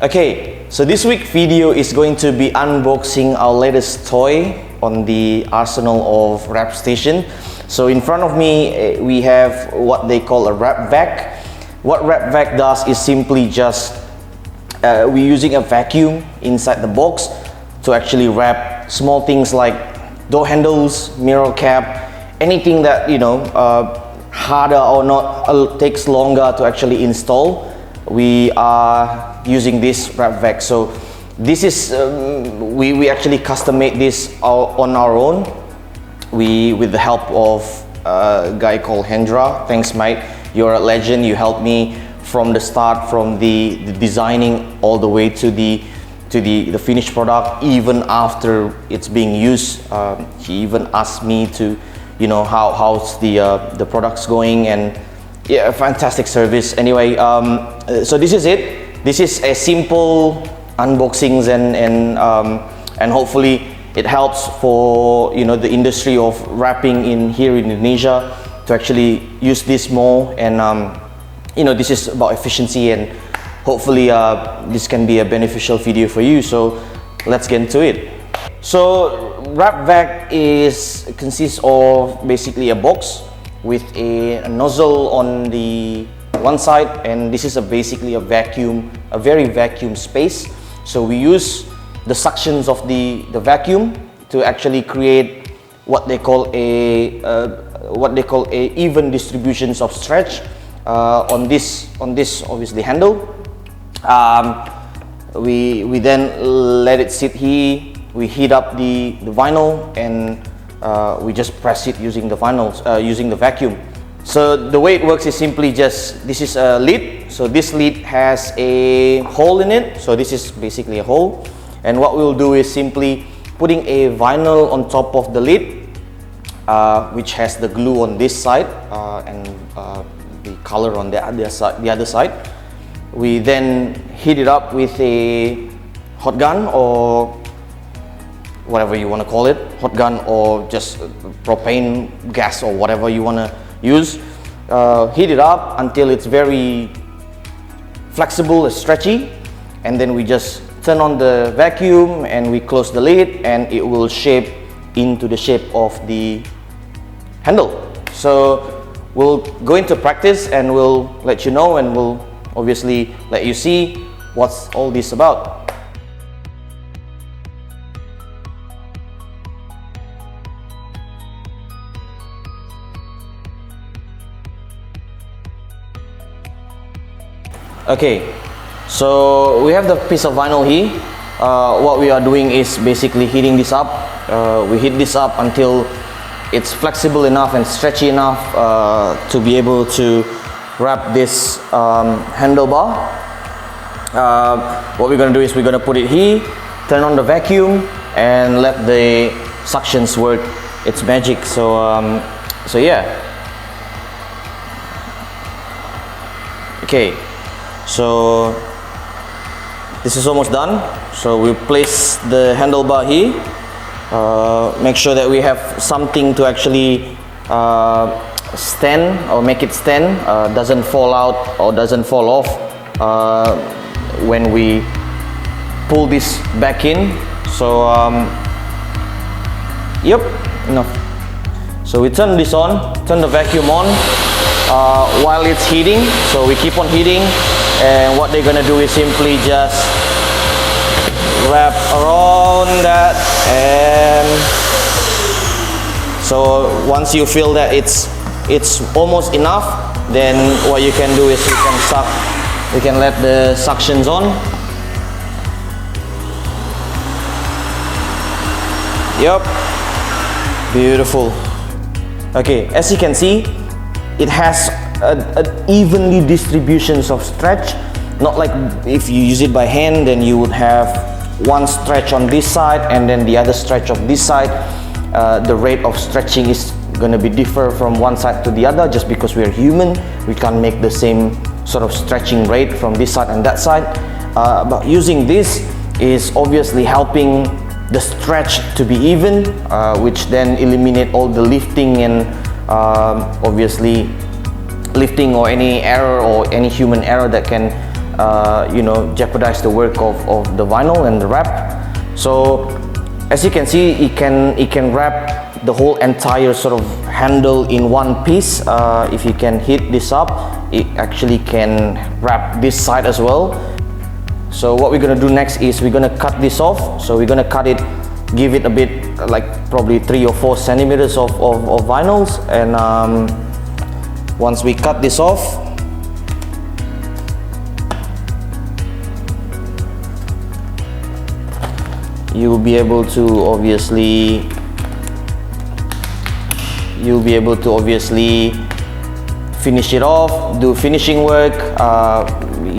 Okay, so this week video is going to be unboxing our latest toy on the arsenal of Wrap Station. So in front of me we have what they call a Wrap Vac. What Wrap Vac does is simply just we're using a vacuum inside the box to actually wrap small things like door handles, mirror cap, anything that harder or not takes longer to actually install. We are using this Wrap Vac. So this is we actually custom made this on our own. With the help of a guy called Hendra. Thanks, mate. You're a legend. You helped me from the start, from the designing all the way to the finished product. Even after it's being used, he even asked me to, how's the product's going, and yeah, fantastic service. Anyway, so this is it. This is a simple unboxings and hopefully it helps for the industry of wrapping here in Indonesia to actually use this more, and this is about efficiency, and hopefully this can be a beneficial video for you. So let's get into it. So Wrap Vac consists of basically a box with a nozzle on the one side, and this is basically a very vacuum space. So we use the suctions of the vacuum to actually create what they call a even distributions of stretch on this obviously handle. We then let it sit here. We heat up the vinyl, and we just press it using the using the vacuum. So the way it works is simply just, this is a lid. So this lid has a hole in it. So this is basically a hole. And what we'll do is simply putting a vinyl on top of the lid, which has the glue on this side and the color on the other side. We then heat it up with a hot gun, or whatever you want to call it, hot gun or just propane gas or whatever you want to use. Heat it up until it's very flexible, stretchy, and then we just turn on the vacuum and we close the lid, and it will shape into the shape of the handle. So we'll go into practice and we'll let you know, and we'll obviously let you see what's all this about. Okay, so we have the piece of vinyl here. What we are doing is basically heating this up. We heat this up until it's flexible enough and stretchy enough to be able to wrap this handlebar. What we're going to do is we're going to put it here, turn on the vacuum, and let the suctions work its magic. So yeah. Okay. So this is almost done. So we place the handlebar here. Make sure that we have something to actually stand or make it stand, doesn't fall out or doesn't fall off when we pull this back in. So yep, enough. So we turn this on, turn the vacuum on while it's heating. So we keep on heating. And what they're gonna do is simply just wrap around that, and so once you feel that it's almost enough, then what you can do is you can let the suctions on. Yep, beautiful. Okay, as you can see, it has an evenly distributions of stretch. Not like if you use it by hand, then you would have one stretch on this side and then the other stretch of this side. The rate of stretching is going to be differ from one side to the other, just because we are human. We can't make the same sort of stretching rate from this side and that side. But using this is obviously helping the stretch to be even, which then eliminate all the lifting and obviously lifting or any error or any human error that can jeopardize the work of the vinyl and the wrap. So as you can see, it can wrap the whole entire sort of handle in one piece. If you can heat this up, it actually can wrap this side as well. So what we're gonna do next is we're gonna cut this off. So we're gonna cut it, give it a bit, like probably 3 or 4 centimeters of vinyls, and once we cut this off, you'll be able to obviously finish it off, do finishing work,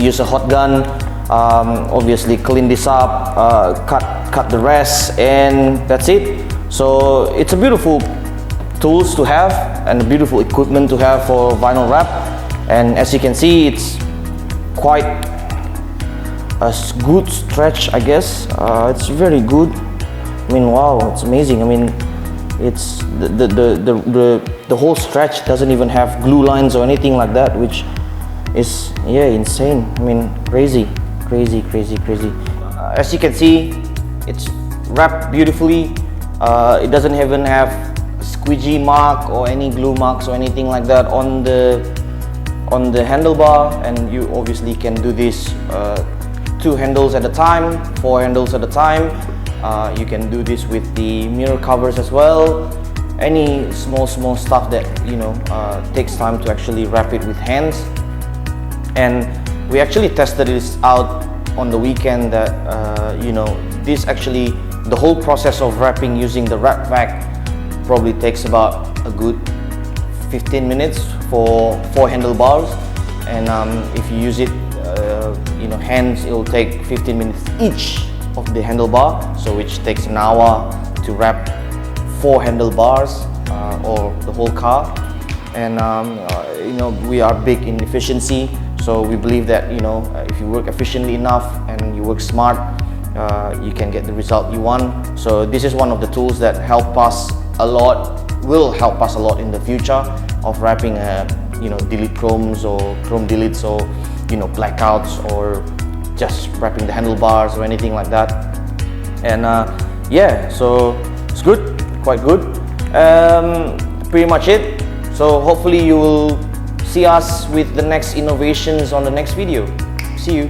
use a hot gun, obviously clean this up, cut the rest, and that's it. So it's a beautiful tools to have and a beautiful equipment to have for vinyl wrap. And as you can see, it's quite a good stretch, I guess. It's very good. I mean, wow, it's amazing. I mean, it's the whole stretch doesn't even have glue lines or anything like that, which is, yeah, insane. I mean, crazy. As you can see, it's wrapped beautifully. It doesn't even have squeegee mark or any glue marks or anything like that on the handlebar, and you obviously can do this 2 handles at a time, 4 handles at a time. You can do this with the mirror covers as well. Any small stuff that takes time to actually wrap it with hands. And we actually tested this out on the weekend that this actually, the whole process of wrapping using the Wrap Vac probably takes about a good 15 minutes for 4 handlebars, and if you use it hands, it will take 15 minutes each of the handlebar, so which takes an hour to wrap 4 handlebars or the whole car. And we are big in efficiency, so we believe that if you work efficiently enough and you work smart, you can get the result you want. So this is one of the tools that will help us a lot in the future of wrapping delete chromes or chrome deletes or blackouts, or just wrapping the handlebars or anything like that. And yeah, so it's good, quite good. Pretty much it. So hopefully you will see us with the next innovations on the next video. See you.